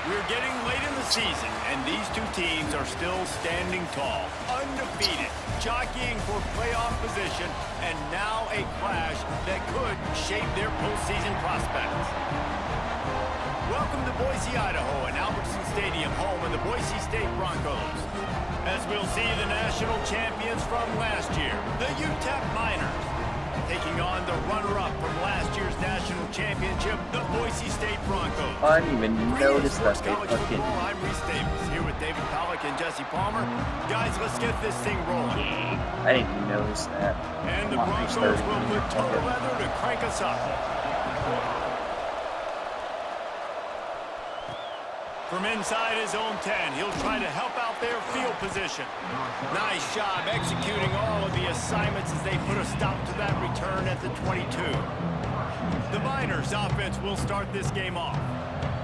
We're getting late in the season, and these two teams are still standing tall, undefeated, jockeying for playoff position, and now a clash that could shape their postseason prospects. Welcome to Boise, Idaho, and Albertson Stadium, home of the Boise State Broncos. As we'll see the national champions from last year, the UTEP Miners, taking on the runner-up from last year's national championship, the Boise State Broncos. I didn't even notice that they college fucking... football, I'm Reese Davis, here with David Pollack and Jesse Palmer. Guys, let's get this thing rolling. I didn't notice that. And the Broncos will put total leather to crank us up. From inside his own 10, he'll try to help out their field position. Nice job executing all of the assignments as they put a stop to that return at the 22. The Miners offense will start this game off.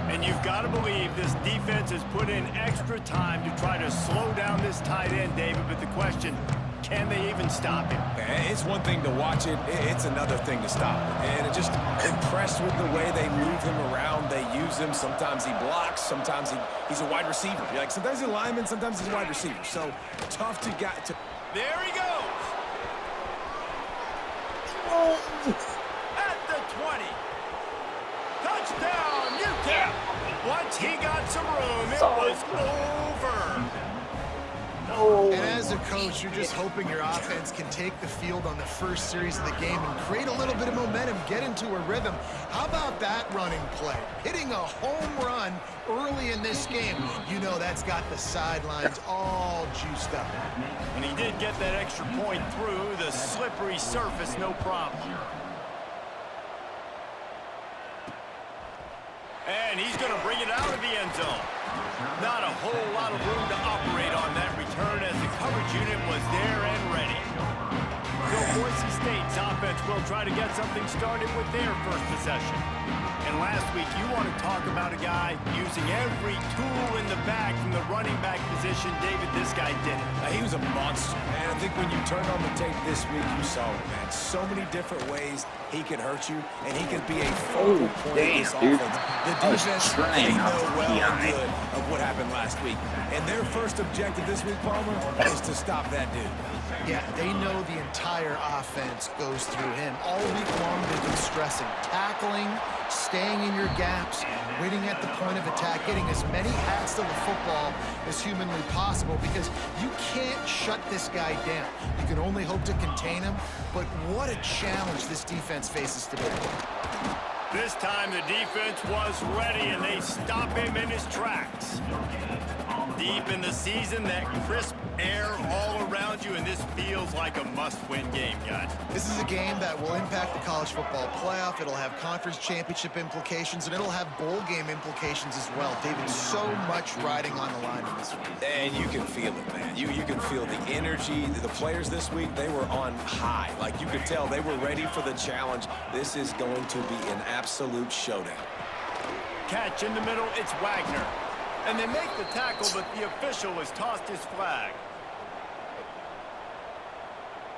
And you've got to believe this defense has put in extra time to try to slow down this tight end, David. But the question, can they even stop him? It's one thing to watch it, it's another thing to stop it. And I'm just impressed with the way they move him around. They use him. Sometimes he blocks. Sometimes he's a wide receiver. Like sometimes he's a lineman. Sometimes he's a wide receiver. So tough to get to. There he goes. At the 20. Touchdown, UTEP. Once he got some room, it was over. And as a coach, you're just hoping your offense can take the field on the first series of the game and create a little bit of momentum, get into a rhythm. How about that running play? Hitting a home run early in this game. You know that's got the sidelines all juiced up. And he did get that extra point through the slippery surface, no problem. And he's going to bring it out of the end zone. Not a whole lot of room to operate on that return as the coverage unit was there and ready. So Boise State's offense will try to get something started with their first possession. And last week, you want to talk about a guy using every tool in the bag from the running back position. David, this guy did it. He was a monster, man. I think when you turned on the tape this week, you saw it, man. So many different ways he could hurt you, and he could be a focal point of this offense. The defense, they know well and good of what happened last week. And their first objective this week, Palmer, is to stop that dude. Yeah, they know the entire offense goes through him. All week long, they've been stressing tackling, staying in your gaps, waiting at the point of attack, getting as many hats to the football as humanly possible because you can't shut this guy down. You can only hope to contain him, but what a challenge this defense faces today. This time the defense was ready, and they stop him in his tracks. Deep in the season, that crisp air all around you, and this feels like a must-win game, guys. This is a game that will impact the college football playoff. It'll have conference championship implications, and it'll have bowl game implications as well. David, so much riding on the line in this one. And you can feel it, man. You can feel the energy. The players this week, they were on high. Like, you could tell they were ready for the challenge. This is going to be an absolute showdown. Catch in the middle, it's Wagner. And they make the tackle, but the official has tossed his flag.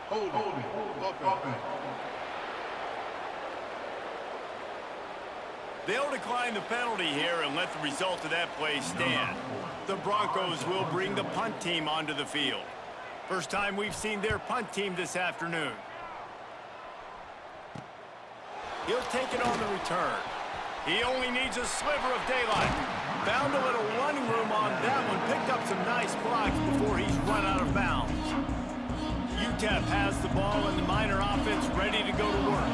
Hold it. They'll decline the penalty here and let the result of that play stand. The Broncos will bring the punt team onto the field. First time we've seen their punt team this afternoon. He'll take it on the return. He only needs a sliver of daylight. Found a little running room on that one. Picked up some nice blocks before he's run out of bounds. UTEP has the ball and the Miner offense ready to go to work.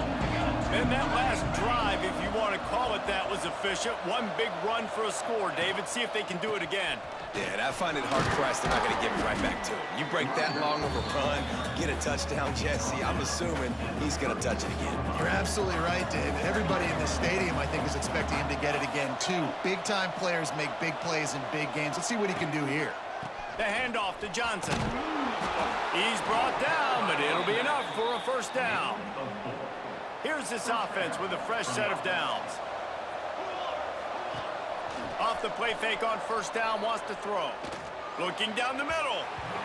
And that last drive, if you want to call it that, was efficient. One big run for a score, David. See if they can do it again. Yeah, and I find it hard-pressed they're not going to give it right back to him. You break that long of a run, get a touchdown, Jesse, I'm assuming he's going to touch it again. You're absolutely right, David. Everybody in the stadium, I think, is expecting him to get it again, too. Big-time players make big plays in big games. Let's see what he can do here. The handoff to Johnson. He's brought down, but it'll be enough for a first down. Here's this offense with a fresh set of downs. Off the play fake on first down, wants to throw. Looking down the middle.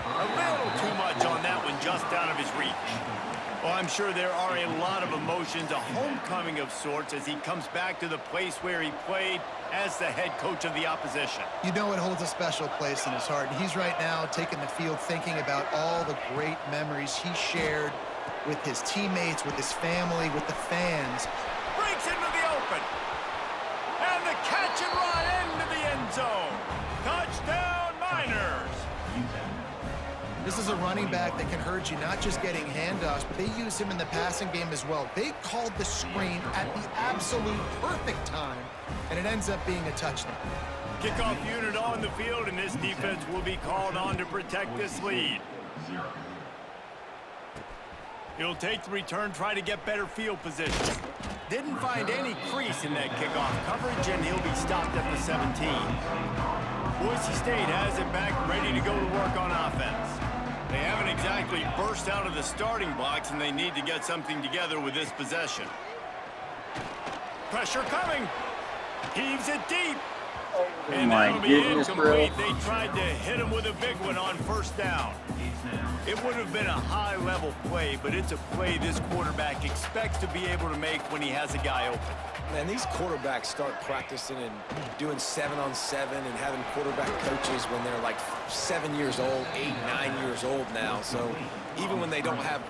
A little too much on that one, just out of his reach. Well, I'm sure there are a lot of emotions, a homecoming of sorts, as he comes back to the place where he played as the head coach of the opposition. You know it holds a special place in his heart. And he's right now taking the field thinking about all the great memories he shared with his teammates, with his family, with the fans. Breaks into the open. And the catch and run into the end zone. Touchdown, Miners. This is a running back that can hurt you, not just getting handoffs, but they use him in the passing game as well. They called the screen at the absolute perfect time, and it ends up being a touchdown. Kickoff unit on the field, and this defense will be called on to protect this lead. He'll take the return, try to get better field position. Didn't find any crease in that kickoff coverage, and he'll be stopped at the 17. Boise State has it back, ready to go to work on offense. They haven't exactly burst out of the starting blocks, and they need to get something together with this possession. Pressure coming. Heaves it deep. Oh And my that'll be goodness, bro. incomplete. They tried to hit him with a big one on first down. It would have been a high-level play, but it's a play this quarterback expects to be able to make when he has a guy open. Man, these quarterbacks start practicing and doing 7-on-7 and having quarterback coaches when they're like 7 years old, 8, 9 years old now. So even when they don't have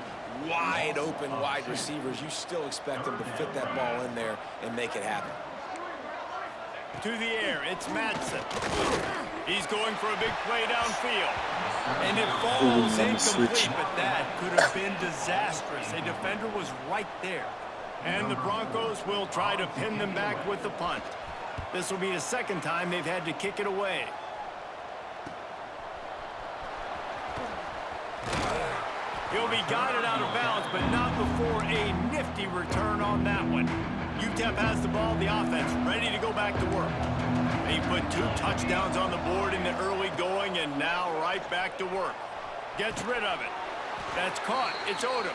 wide open wide receivers, you still expect them to fit that ball in there and make it happen. To the air, it's Madsen. He's going for a big play downfield. And it falls incomplete, but that could have been disastrous. A defender was right there. And the Broncos will try to pin them back with the punt. This will be the second time they've had to kick it away. He'll be guided out of bounds, but not before a nifty return on that one. UTEP has the ball, the offense ready to go back to work. They put 2 touchdowns on the board in the early going, and now right back to work. Gets rid of it. That's caught. It's Odom.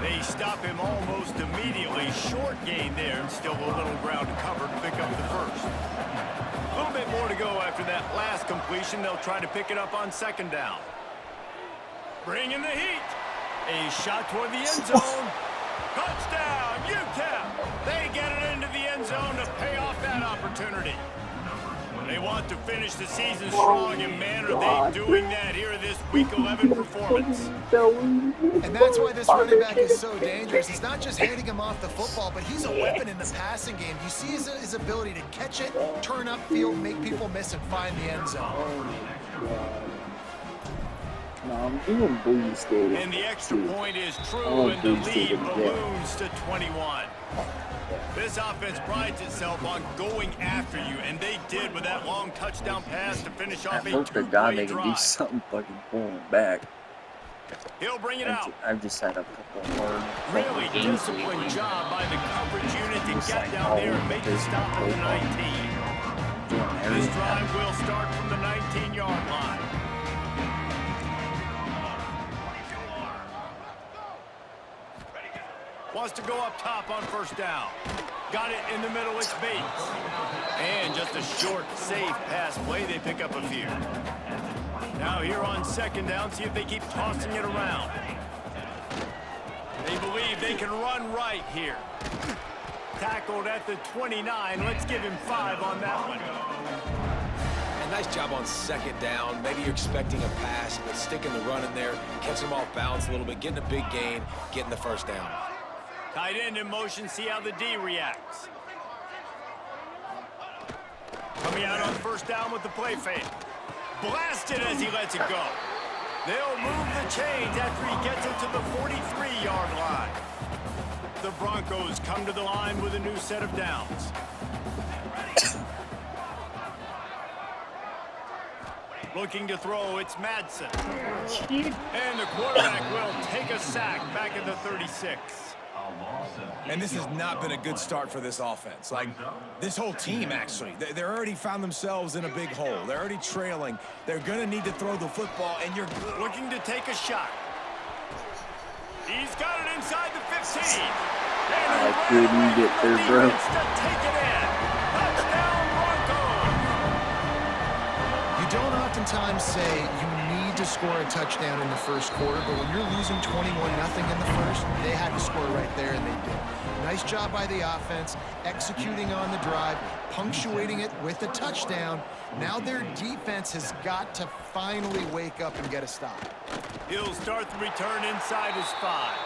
They stop him almost immediately. Short gain there, and still a little ground to cover to pick up the first. A little bit more to go after that last completion. They'll try to pick it up on second down. Bring in the heat. A shot toward the end zone. Touchdown, UTEP. They get it into the end zone to pay off that opportunity. They want to finish the season strong, and man, are they doing that here in this Week 11 performance. And that's why this running back is so dangerous. He's not just handing him off the football, but he's a weapon in the passing game. You see his ability to catch it, turn upfield, make people miss, and find the end zone. No, I'm doing Boise State. And the extra point is true, and the lead balloons to 21. This offense prides itself on going after you, and they did with that long touchdown pass to finish off a 2-play drive. I hope to God they can do something fucking pulling back. He'll bring it out. I've just had a couple more Really games disciplined lately. job by the coverage unit to Just get like down all there and over make the this stop at the 19. Doing This everything. drive will start from the 19-yard line. Wants to go up top on first down. Got it in the middle, it's Bates. And just a short, safe pass play, they pick up a few. Now here on second down, see if they keep tossing it around. They believe they can run right here. Tackled at the 29. Let's give him 5 on that one. And nice job on second down. Maybe you're expecting a pass, but sticking the run in there, catching them off balance a little bit, getting a big gain, getting the first down. Tight end in motion, see how the D reacts. Coming out on first down with the play fake. Blasted as he lets it go. They'll move the chains after he gets it to the 43-yard line. The Broncos come to the line with a new set of downs. Looking to throw, it's Madsen. And the quarterback will take a sack back at the 36. And this has not been a good start for this offense. Like, this whole team, actually. They're already found themselves in a big hole. They're already trailing. They're going to need to throw the football, and you're looking to take a shot. He's got it inside the 15. And I couldn't get there, bro. To take it in. Touchdown, Broncos. You don't oftentimes say you need to score a touchdown in the first quarter, but when you're losing 21-0 in the first, they had to score right there, and they did. Nice job by the offense, executing on the drive, punctuating it with a touchdown. Now their defense has got to finally wake up and get a stop. He'll start the return inside his 5.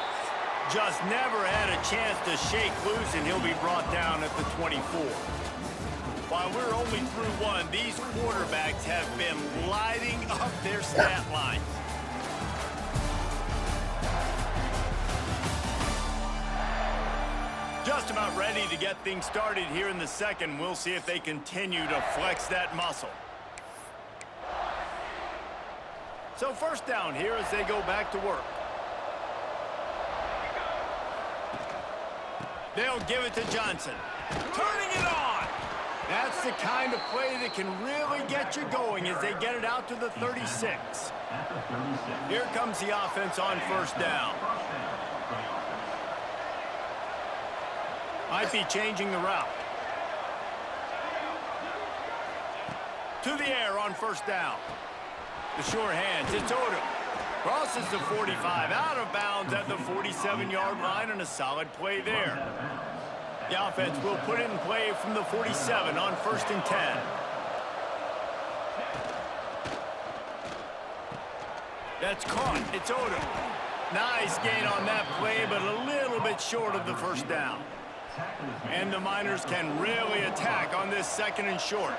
Just never had a chance to shake loose, and he'll be brought down at the 24. While we're only through one, these quarterbacks have been lighting up their stat lines. Just about ready to get things started here in the second. We'll see if they continue to flex that muscle. So first down here as they go back to work. They'll give it to Johnson. Turning it on. That's the kind of play that can really get you going as they get it out to the 36. Here comes the offense on first down. Might be changing the route. To the air on first down. The sure hands, it's Odom. Crosses the 45, out of bounds at the 47-yard line, and a solid play there. The offense will put it in play from the 47 on first and 10. That's caught. It's Odom. Nice gain on that play, but a little bit short of the first down. And the Miners can really attack on this second and short.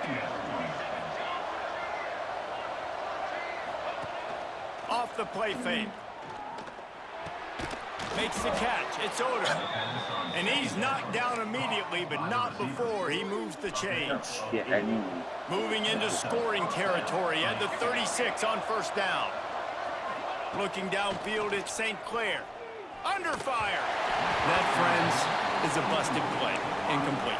Off the play fake. Makes the catch. It's Odom. And he's knocked down immediately, but not before he moves the chains. Oh, shit, I knew. Moving into scoring territory at the 36 on first down. Looking downfield at St. Clair. Under fire. That, friends, is a busted play. Incomplete.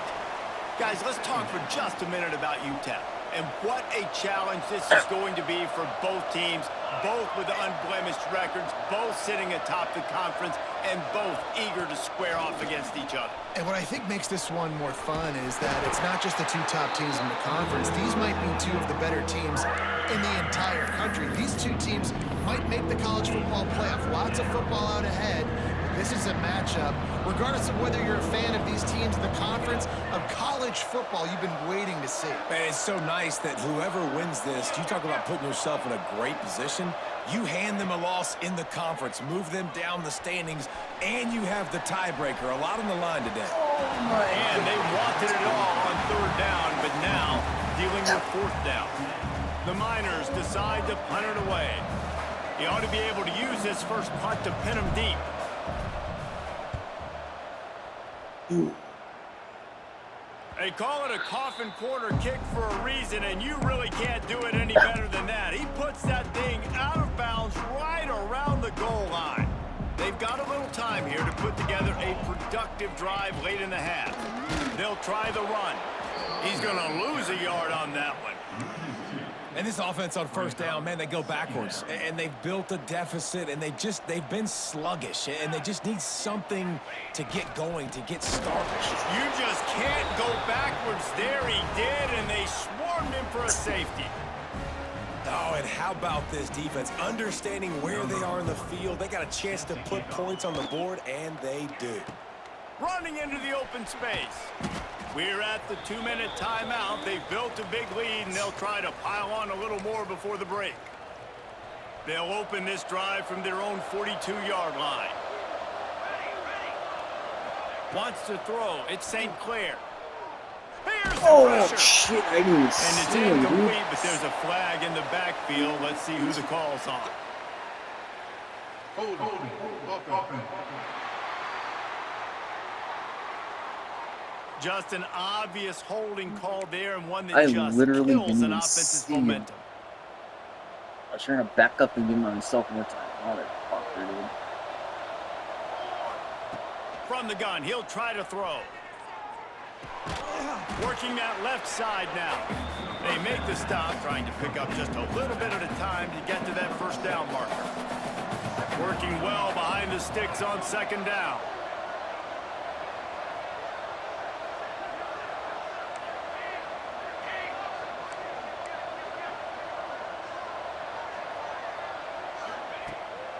Guys, let's talk for just a minute about UTEP. And what a challenge this is going to be for both teams, both with unblemished records, both sitting atop the conference, and both eager to square off against each other. And what I think makes this one more fun is that it's not just the two top teams in the conference. These might be two of the better teams in the entire country. These two teams might make the college football playoff. Lots of football out ahead. This is a matchup, regardless of whether you're a fan of these teams in the conference, of college football you've been waiting to see. Man, it's so nice that whoever wins this, you talk about putting yourself in a great position, you hand them a loss in the conference, move them down the standings, and you have the tiebreaker. A lot on the line today. And they wanted it all on third down, but now dealing with fourth down. The Miners decide to punt it away. He ought to be able to use this first punt to pin him deep. They call it a coffin corner kick for a reason, and you really can't do it any better than that. He puts that thing out of bounds right around the goal line. They've got a little time here to put together a productive drive late in the half. They'll try the run. He's going to lose a yard on that one. And this offense on first down, man, they go backwards. And they've built a deficit, and they've been sluggish. And they just need something to get going, to get started. You just can't go backwards there. He did, and they swarmed him for a safety. Oh, and how about this defense? Understanding where they are in the field. They got a chance to put points on the board, and they do. Running into the open space. We're at the 2-minute timeout. They've built a big lead, and they'll try to pile on a little more before the break. They'll open this drive from their own 42-yard line. Wants to throw. It's St. Clair. Here's the pressure. Shit, I didn't And it's see him, incomplete, dude. but there's a flag in the backfield. Let's see who the call's on. Hold offense. Just an obvious holding call there, and one that I just literally kills didn't an even offense's see him. momentum. I was trying to back up and give myself more time. Motherfucker, dude. From the gun, he'll try to throw. Working that left side now. They make the stop, trying to pick up just a little bit at a time to get to that first down marker. Working well behind the sticks on second down.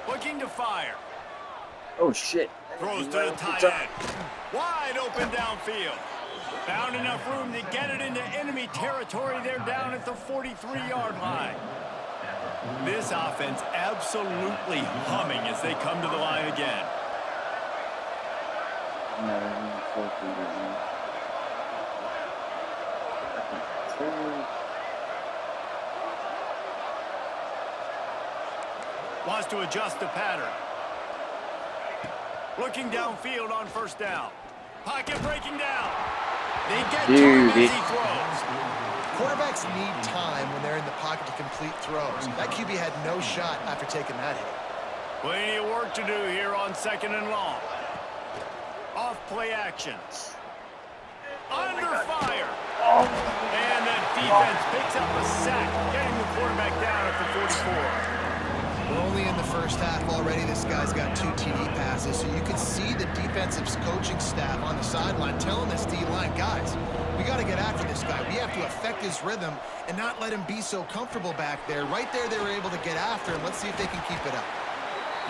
Looking to fire. Oh, shit. Throws to the tight end. Wide open downfield. Found enough room to get it into enemy territory. They're down at the 43-yard line. This offense absolutely humming as they come to the line again. Wants to adjust the pattern. Looking downfield on first down. Pocket breaking down. They get to him as he throws. Quarterbacks need time when they're in the pocket to complete throws. That QB had no shot after taking that hit. Plenty of work to do here on 2nd and long. Off play action. Under fire. And the defense picks up a sack, getting the quarterback down at the 44. We're only in the first half already. This guy's got 2 TD passes, so you can see the defensive coaching staff on the sideline telling this D-line, guys, we got to get after this guy. We have to affect his rhythm and not let him be so comfortable back there. Right there, they were able to get after him. Let's see if they can keep it up.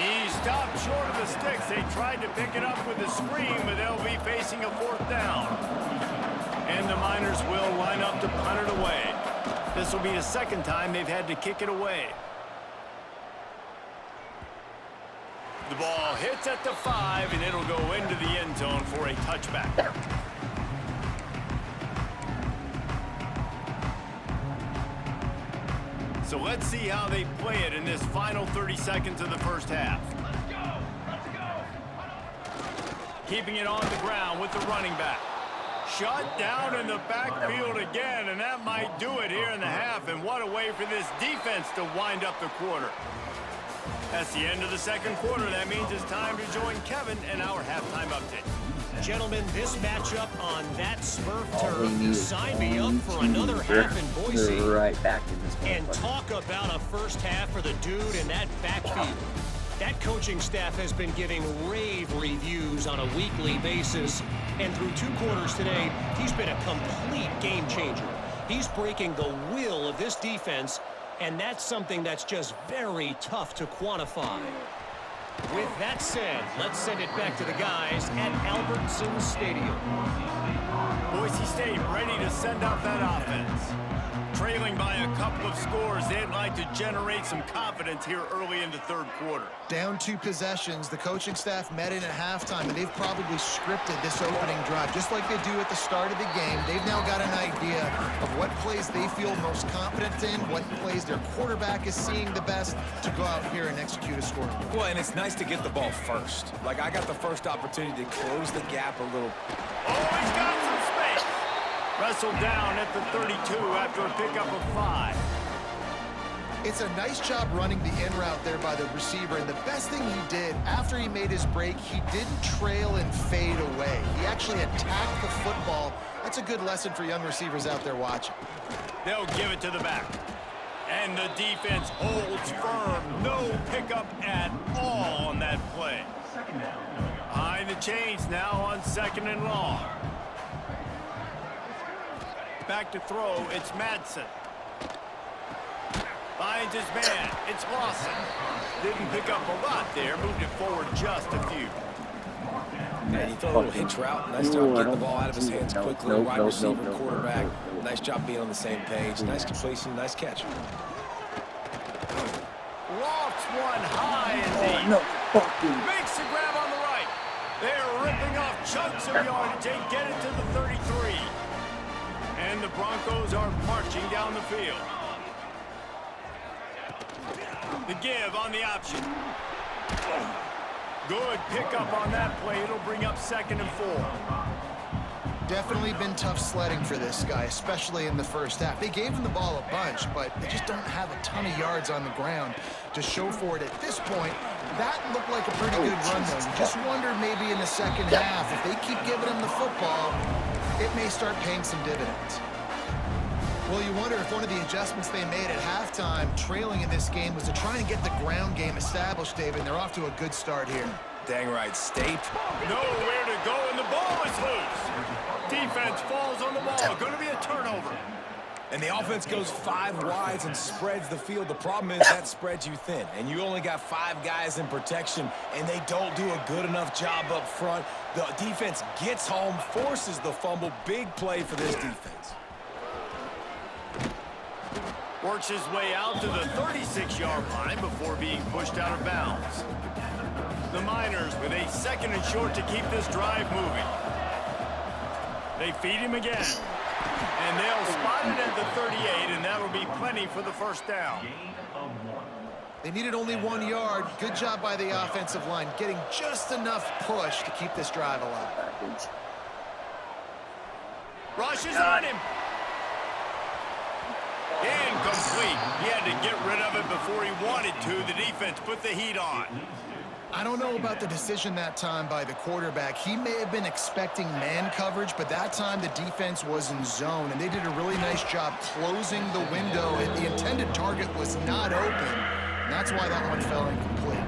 He stopped short of the sticks. They tried to pick it up with a screen, but they'll be facing a 4th down. And the Miners will line up to punt it away. This will be the 2nd time they've had to kick it away. The ball hits at the 5, and it'll go into the end zone for a touchback. So let's see how they play it in this final 30 seconds of the first half. Let's go. Keeping it on the ground with the running back. Shut down in the backfield again, and that might do it here in the half. And what a way for this defense to wind up the quarter. That's the end of the 2nd quarter. That means it's time to join Kevin and our halftime update. Gentlemen, this matchup on that Smurf turf, sign me up for another half in Boise. Right back in this one. And talk about a first half for the dude in that backfield. That coaching staff has been giving rave reviews on a weekly basis. And through 2 quarters today, he's been a complete game changer. He's breaking the will of this defense, and that's something that's just very tough to quantify. With that said, let's send it back to the guys at Albertson Stadium. Boise State ready to send out that offense. Trailing by a couple of scores, they'd like to generate some confidence here early in the 3rd quarter. Down 2 possessions, the coaching staff met in at halftime, and they've probably scripted this opening drive, just like they do at the start of the game. They've now got an idea of what plays they feel most confident in, what plays their quarterback is seeing the best to go out here and execute a score. Well, and it's nice to get the ball first. Like, I got the first opportunity to close the gap a little. Oh, he's got some space. Wrestled down at the 32 after a pickup of 5. It's a nice job running the in route there by the receiver, and the best thing he did after he made his break, he didn't trail and fade away. He actually attacked the football. That's a good lesson for young receivers out there watching. They'll give it to the back. And the defense holds firm. No pickup at all on that play. Behind the chains now on 2nd and long. Back to throw, it's Madsen. Finds his man, it's Lawson. Didn't pick up a lot there, moved it forward just a few. And he threw a little hitch route. Nice job getting the ball out of his hands quickly. Wide receiver, quarterback. Nice job being on the same page. Nice completion, nice catch. Lofts one high and deep. Makes the grab on the right. They're ripping off chunks of yardage. They get it to the 33. And the Broncos are marching down the field. The give on the option. Good pickup on that play. It'll bring up 2nd and 4. Definitely been tough sledding for this guy, especially in the first half. They gave him the ball a bunch, but they just don't have a ton of yards on the ground to show for it at this point. That looked like a pretty good run, though. You just wonder maybe in the second half, if they keep giving him the football, it may start paying some dividends. Well, you wonder if one of the adjustments they made at halftime, trailing in this game, was to try and get the ground game established, David, and they're off to a good start here. Dang right, State. Nowhere to go, and the ball is loose. Defense falls on the ball. Going to be a turnover. And the offense goes 5 wides and spreads the field. The problem is that spreads you thin, and you only got 5 guys in protection, and they don't do a good enough job up front. The defense gets home, forces the fumble. Big play for this defense. Works his way out to the 36-yard line before being pushed out of bounds. The Miners with a 2nd and short to keep this drive moving. They feed him again. And they'll spot it at the 38, and that will be plenty for the first down. They needed only 1 yard. Good job by the offensive line, getting just enough push to keep this drive alive. Rush is on him. Incomplete. He had to get rid of it before he wanted to. The defense put the heat on. I don't know about the decision that time by the quarterback. He may have been expecting man coverage, but that time the defense was in zone, and they did a really nice job closing the window. The intended target was not open, and that's why that one fell incomplete.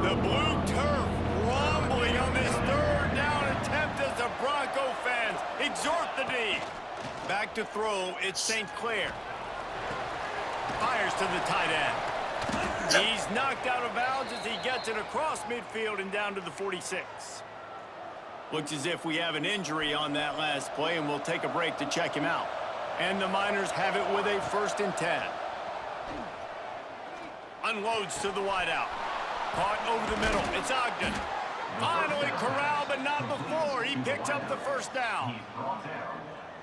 The blue turf rumbling on this 3rd down attempt as the Bronco fans exhort the D. Back to throw, it's St. Clair. Fires to the tight end. He's knocked out of bounds as he gets it across midfield and down to the 46. Looks as if we have an injury on that last play, and we'll take a break to check him out. And the Miners have it with a 1st and 10. Unloads to the wideout. Caught over the middle. It's Ogden. Finally corralled, but not before. He picks up the 1st down.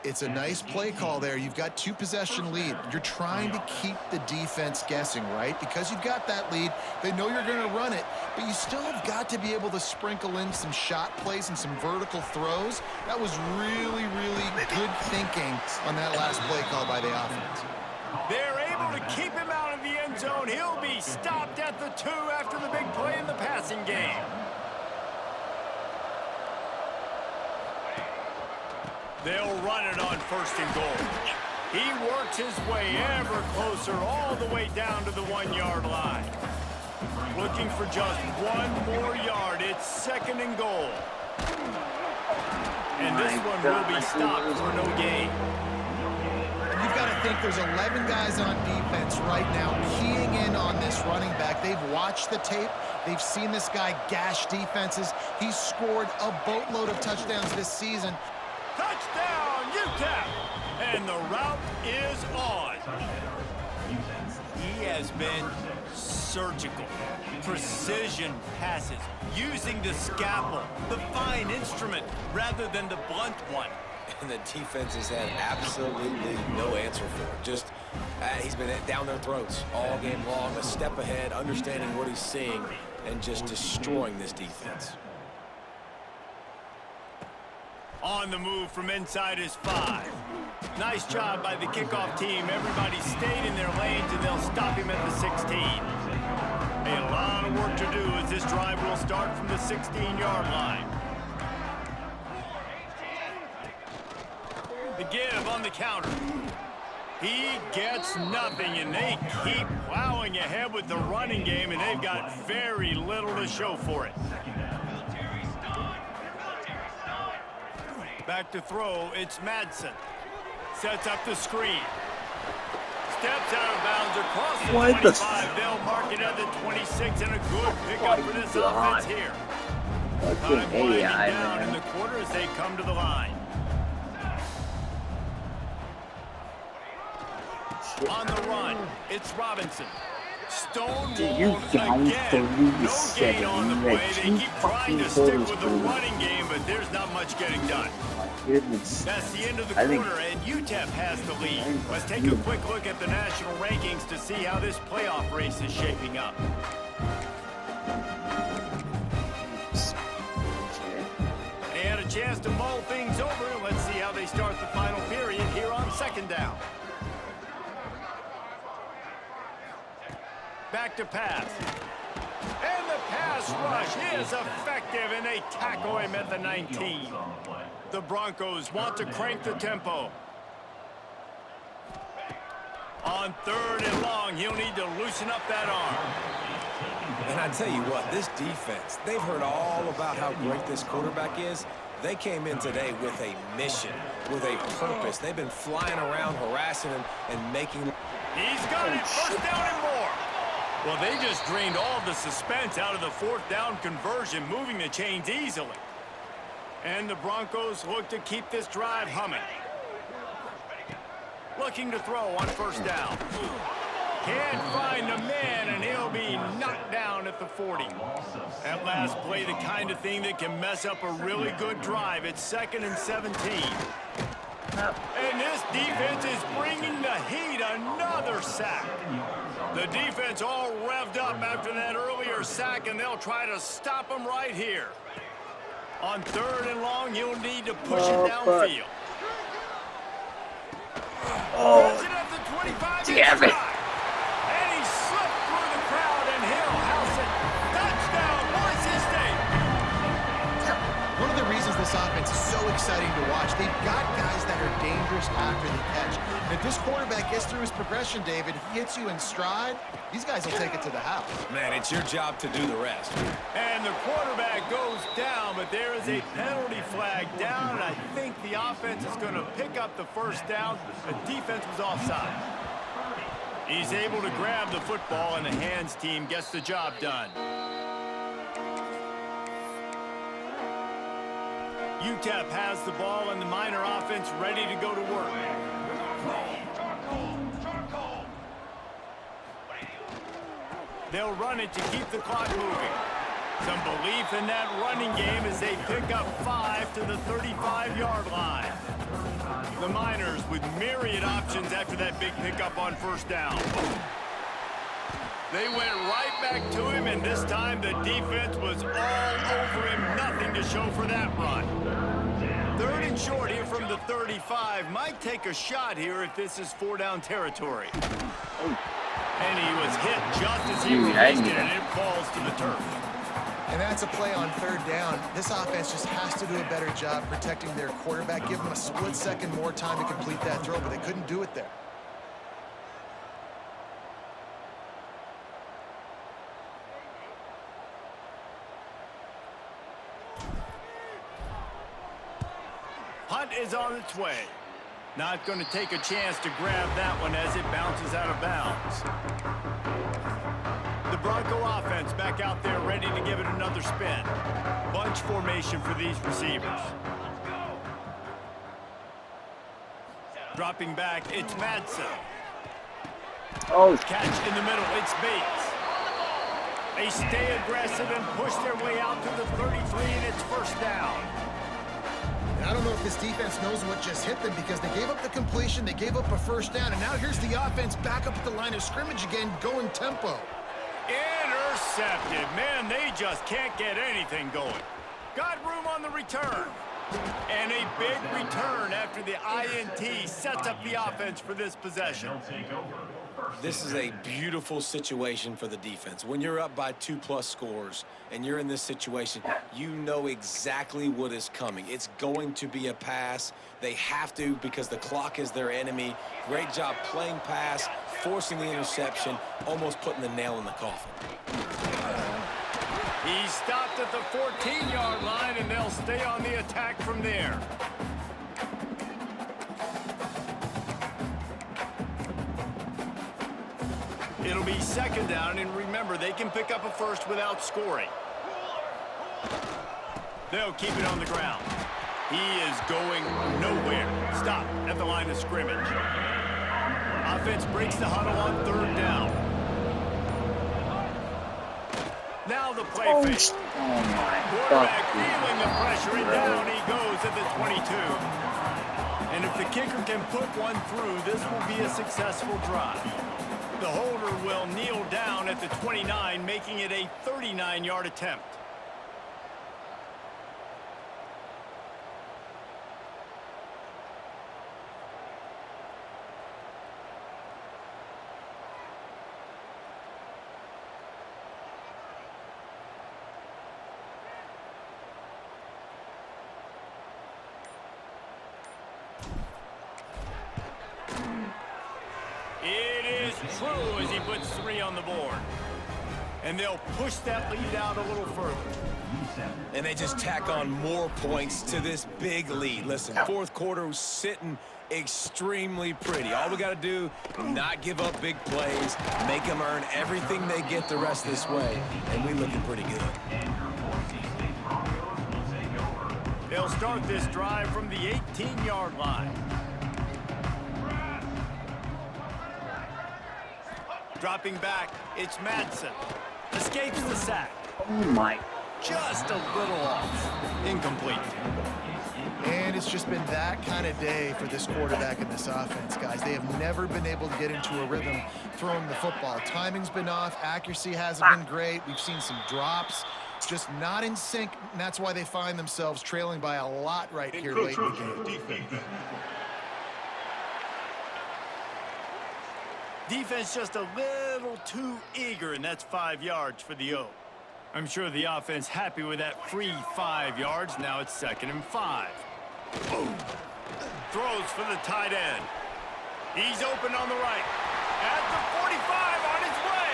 It's a nice play call there. You've got 2-possession lead. You're trying to keep the defense guessing, right? Because you've got that lead, they know you're going to run it, but you still have got to be able to sprinkle in some shot plays and some vertical throws. That was really, really good thinking on that last play call by the offense. They're able to keep him out of the end zone. He'll be stopped at the 2 after the big play in the passing game. They'll run it on 1st and goal. He works his way ever closer all the way down to the 1-yard line. Looking for just 1 more yard. It's 2nd and goal. And this one will be stopped for no gain. You've got to think there's 11 guys on defense right now keying in on this running back. They've watched the tape. They've seen this guy gash defenses. He's scored a boatload of touchdowns this season. Touchdown, UTEP! And the route is on. He has been surgical. Precision passes, using the scalpel, the fine instrument, rather than the blunt one. And the defense has had absolutely no answer for it. Just, he's been down their throats all game long, a step ahead, understanding what he's seeing, and just destroying this defense. On the move from inside his 5. Nice job by the kickoff team. Everybody stayed in their lanes, and they'll stop him at the 16. A lot of work to do as this drive will start from the 16-yard line. The give on the counter. He gets nothing, and they keep plowing ahead with the running game, and they've got very little to show for it. Back to throw, it's Madsen. Sets up the screen. Steps out of bounds across the 25. They'll mark it at the 26, and a good pickup for this offense here. Time winding down in the quarter as they come to the line. On the run, it's Robinson. Stonewalled again. No gain on the play. They keep trying to stick with the running game, but there's not much getting done. That's the end of the quarter, and UTEP has the lead. Let's take a quick look at the national rankings to see how this playoff race is shaping up. They had a chance to mull things over. Let's see how they start the final period here on 2nd down. Back to pass. And the pass rush is effective, and they tackle him at the 19. The Broncos want to crank the tempo. On 3rd and long, he'll need to loosen up that arm. And I tell you what, this defense, they've heard all about how great this quarterback is. They came in today with a mission. with a purpose. They've been flying around, harassing him, and making... He's got it. First down and more. Well, they just drained all the suspense out of the fourth down conversion, moving the chains easily. And the Broncos look to keep this drive humming. Looking to throw on first down. Can't find a man, and he'll be knocked down at the 40. That last play, the kind of thing that can mess up a really good drive. It's 2nd and 17. And this defense is bringing the heat. Another sack. The defense all revved up after that earlier sack, and they'll try to stop them right here. On 3rd and long, you'll need to push it downfield. Oh, It at the 25 damn it. And he slipped through the crowd, and he'll house it. Touchdown, Boise State. One of the reasons this offense is so exciting to watch, they've got guys that are dangerous after the catch. And if this quarterback gets through his progression, David, he hits you in stride, these guys will take it to the house. Man, it's your job to do the rest. And the quarterback goes down, but there is a penalty flag down, and I think the offense is going to pick up the first down. The defense was offside. He's able to grab the football, and the hands team gets the job done. UTEP has the ball, and the Miner offense ready to go to work. They'll run it to keep the clock moving. Some belief in that running game as they pick up 5 to the 35-yard line. The Miners with myriad options after that big pickup on first down. They went right back to him, and this time the defense was all over him. Nothing to show for that run. 3rd and short here from the 35. Might take a shot here if this is 4-down territory. And he was hit just as he released it, and it falls to the turf. And that's a play on 3rd down. This offense just has to do a better job protecting their quarterback. Give them a split second more time to complete that throw, but they couldn't do it there. Punt is on its way. Not going to take a chance to grab that one as it bounces out of bounds. The Bronco offense back out there ready to give it another spin. Bunch formation for these receivers. Dropping back, it's Madsen. Oh, Catch in the middle, it's Bates. They stay aggressive and push their way out to the 33, and it's first down. I don't know if this defense knows what just hit them because they gave up the completion, they gave up a first down, and now here's the offense back up at the line of scrimmage again, going tempo. Intercepted. Man, they just can't get anything going. Got room on the return. And a big return after the INT sets up the offense for this possession. This is a beautiful situation for the defense. When you're up by 2+ scores and you're in this situation, you know exactly what is coming. It's going to be a pass. They have to because the clock is their enemy. Great job playing pass, forcing the interception, almost putting the nail in the coffin. He stopped at the 14-yard line, and they'll stay on the attack from there. It'll be 2nd down, and remember, they can pick up a first without scoring. They'll keep it on the ground. He is going nowhere. Stop at the line of scrimmage. Offense breaks the huddle on 3rd down. Now the play fake. oh my Quarterback God. feeling the pressure, and down he goes at the 22. And if the kicker can put one through, this will be a successful drive. The holder will kneel down at the 29, making it a 39-yard attempt. It is true as he puts 3 on the board. And they'll push that lead out a little further. And they just tack on more points to this big lead. Listen, fourth quarter was sitting extremely pretty. All we got to do, not give up big plays, make them earn everything they get the rest of this way, and we looking pretty good. They'll start this drive from the 18-yard line. Dropping back, it's Madsen. Escapes the sack. Oh my. Just a little off. Incomplete. And it's just been that kind of day for this quarterback and this offense, guys. They have never been able to get into a rhythm throwing the football. Timing's been off. Accuracy hasn't been great. We've seen some drops. Just not in sync, and that's why they find themselves trailing by a lot right here late in the game. Defense just a little too eager, and that's 5 yards for the O. I'm sure the offense happy with that free 5 yards. Now it's 2nd and 5. Boom. Throws for the tight end. He's open on the right. At the 45 on his way.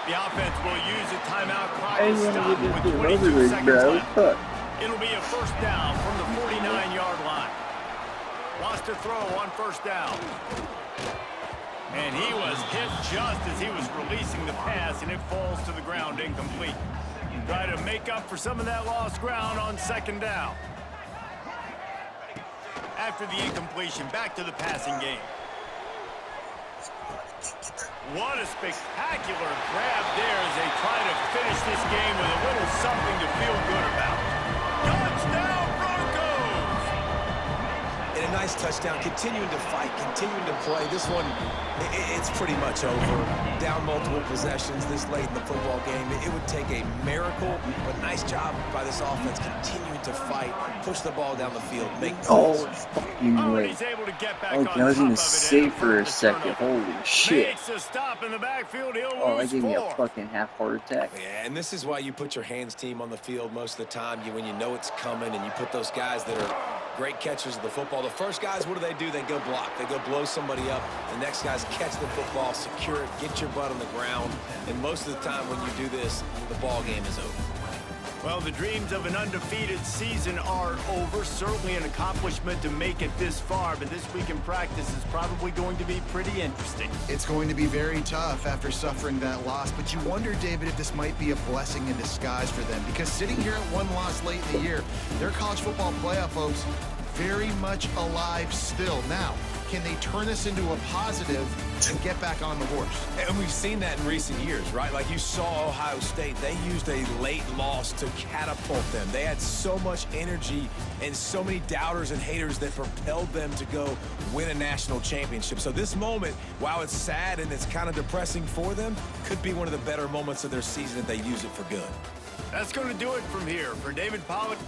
The offense will use a timeout clock to stop with 22 seconds left. It'll be a first down from the 49-yard line. Lost a throw on first down. And he was hit just as he was releasing the pass, and it falls to the ground incomplete. Try to make up for some of that lost ground on 2nd down. After the incompletion, back to the passing game. What a spectacular grab there as they try to finish this game with a little something to feel good about. Touchdown, Broncos! And a nice touchdown, continuing to fight, continuing to play. This one, it's pretty much over. Down multiple possessions this late in the football game. It would take a miracle, but nice job by this offense continuing to fight, push the ball down the field, make Oh, fucking way. He's able to get back Okay, I was gonna say for a second. Holy shit. Makes a stop in the backfield. He'll Oh, that lose gave me a 4. fucking half heart attack. Yeah, and this is why you put your hands team on the field most of the time. When you know it's coming, and you put those guys that are great catchers of the football. The first guys, what do? They go block. They go blow somebody up. The next guys catch the football, secure it, get your butt on the ground. And most of the time when you do this, the ball game is over. Well, the dreams of an undefeated season are over. Certainly an accomplishment to make it this far, but this week in practice is probably going to be pretty interesting. It's going to be very tough after suffering that loss, but you wonder, David, if this might be a blessing in disguise for them, because sitting here at one loss late in the year, their college football playoff hopes very much alive still. Now, can they turn this into a positive and get back on the horse? And we've seen that in recent years, right? Like you saw Ohio State, they used a late loss to catapult them. They had so much energy and so many doubters and haters that propelled them to go win a national championship. So this moment, while it's sad and it's kind of depressing for them, could be one of the better moments of their season if they use it for good. That's going to do it from here. For David Pollack,